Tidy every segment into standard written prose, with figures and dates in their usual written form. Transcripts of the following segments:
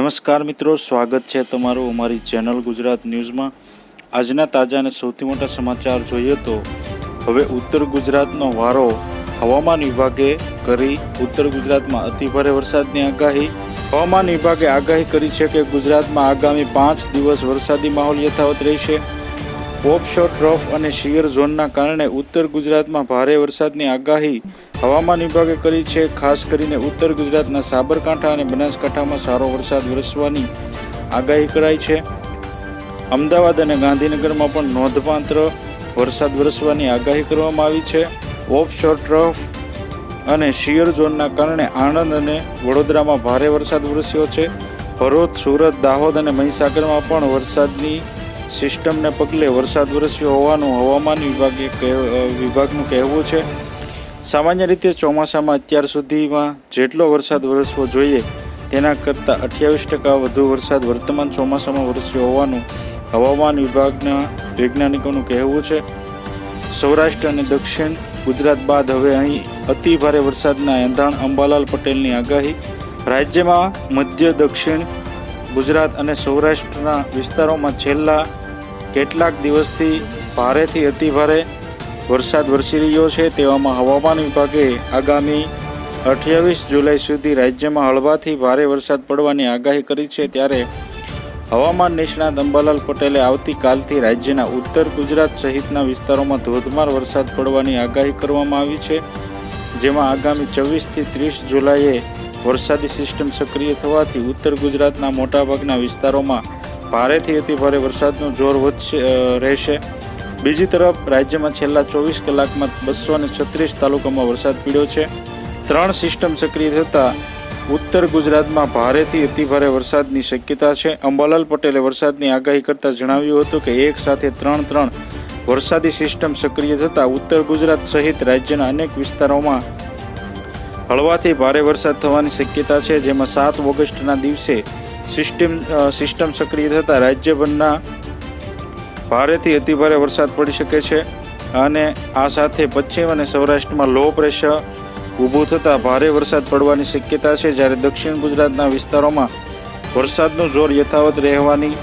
નમસ્કાર મિત્રો, સ્વાગત છે તમારું અમારી ચેનલ ગુજરાત ન્યૂઝમાં। આજના તાજા અને સૌથી મોટા સમાચાર જોઈએ તો હવે ઉત્તર ગુજરાતનો વારો। હવામાન વિભાગે કરી ઉત્તર ગુજરાતમાં અતિભારે વરસાદની આગાહી। હવામાન વિભાગે આગાહી કરી છે કે ગુજરાતમાં આગામી 5 દિવસ વરસાદી માહોલ યથાવત રહેશે। ઓફશોર ટ્રફ અને શિયર ઝોનના કારણે ઉત્તર ગુજરાતમાં ભારે વરસાદની આગાહી હવામાન વિભાગે કરી છે। ખાસ કરીને ઉત્તર ગુજરાતના સાબરકાંઠા અને બનાસકાંઠામાં સારો વરસાદ વરસવાની આગાહી કરાઈ છે। અમદાવાદ અને ગાંધીનગરમાં પણ નોંધપાત્ર વરસાદ વરસવાની આગાહી કરવામાં આવી છે। ઓફશોર ટ્રફ અને શિયર ઝોનના કારણે આણંદ અને વડોદરામાં ભારે વરસાદ વરસ્યો છે। ભરૂચ, સુરત, દાહોદ અને મહીસાગરમાં પણ વરસાદની સિસ્ટમને પગલે વરસાદ વરસ્યો હોવાનું હવામાન વિભાગનું કહેવું છે। સામાન્ય રીતે ચોમાસામાં અત્યાર સુધીમાં જેટલો વરસાદ વરસવો જોઈએ તેના કરતાં 28% વધુ વરસાદ વર્તમાન ચોમાસામાં વરસ્યો હોવાનું હવામાન વિભાગના વૈજ્ઞાનિકોનું કહેવું છે। સૌરાષ્ટ્ર અને દક્ષિણ ગુજરાત બાદ હવે અહીં અતિ ભારે વરસાદના એંધાણ અંબાલાલ પટેલની આગાહી। રાજ્યમાં મધ્ય દક્ષિણ ગુજરાત અને સૌરાષ્ટ્રના વિસ્તારોમાં છેલ્લા કેટલાક દિવસથી ભારેથી અતિભારે વરસાદ વરસી રહ્યો છે। તેવામાં હવામાન વિભાગે આગામી 28 જુલાઈ સુધી રાજ્યમાં હળવાથી ભારે વરસાદ પડવાની આગાહી કરી છે। ત્યારે હવામાન નિષ્ણાત અંબાલાલ પટેલે આવતીકાલથી રાજ્યના ઉત્તર ગુજરાત સહિતના વિસ્તારોમાં ધોધમાર વરસાદ પડવાની આગાહી કરવામાં આવી છે, જેમાં આગામી 24 થી 30 જુલાઈએ વરસાદી સિસ્ટમ સક્રિય થવાથી ઉત્તર ગુજરાતના મોટાભાગના વિસ્તારોમાં ભારેથી અતિભારે વરસાદનું જોર રહેશે। બીજી તરફ રાજ્યમાં છેલ્લા 24 કલાકમાં 236 તાલુકામાં વરસાદ પડ્યો છે। 3 સિસ્ટમ સક્રિય થતાં ઉત્તર ગુજરાતમાં ભારેથી અતિભારે વરસાદની શક્યતા છે। અંબાલાલ પટેલે વરસાદની આગાહી કરતા જણાવ્યું હતું કે એક સાથે 3 વરસાદી સિસ્ટમ સક્રિય થતાં ઉત્તર ગુજરાત સહિત રાજ્યના અનેક વિસ્તારોમાં હળવાથી ભારે વરસાદ થવાની શક્યતા છે, જેમાં 7 ઓગસ્ટના દિવસે સિસ્ટમ સક્રિય થતાં રાજ્યભરના ભારેથી અતિભારે વરસાદ પડી શકે છે અને આ સાથે પશ્ચિમ અને સૌરાષ્ટ્રમાં લો પ્રેશર ઊભું થતાં ભારે વરસાદ પડવાની શક્યતા છે। જ્યારે દક્ષિણ ગુજરાતના વિસ્તારોમાં વરસાદનું જોર યથાવત રહેવાની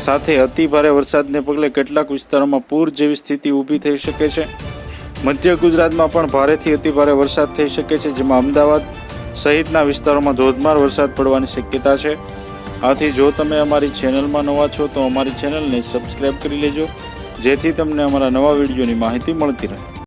સાથે અતિભારે વરસાદને પગલે કેટલાક વિસ્તારોમાં પૂર જેવી સ્થિતિ ઊભી થઈ શકે છે। મધ્ય ગુજરાતમાં પણ ભારેથી અતિભારે વરસાદ થઈ શકે છે, જેમાં અમદાવાદ સહિતના વિસ્તારોમાં ધોધમાર વરસાદ પડવાની શક્યતા છે। આથી જો તમે અમારી ચેનલમાં નવા છો તો અમારી ચેનલને સબસ્ક્રાઈબ કરી લેજો, જેથી તમને અમારા નવા વિડીયોની માહિતી મળતી રહે।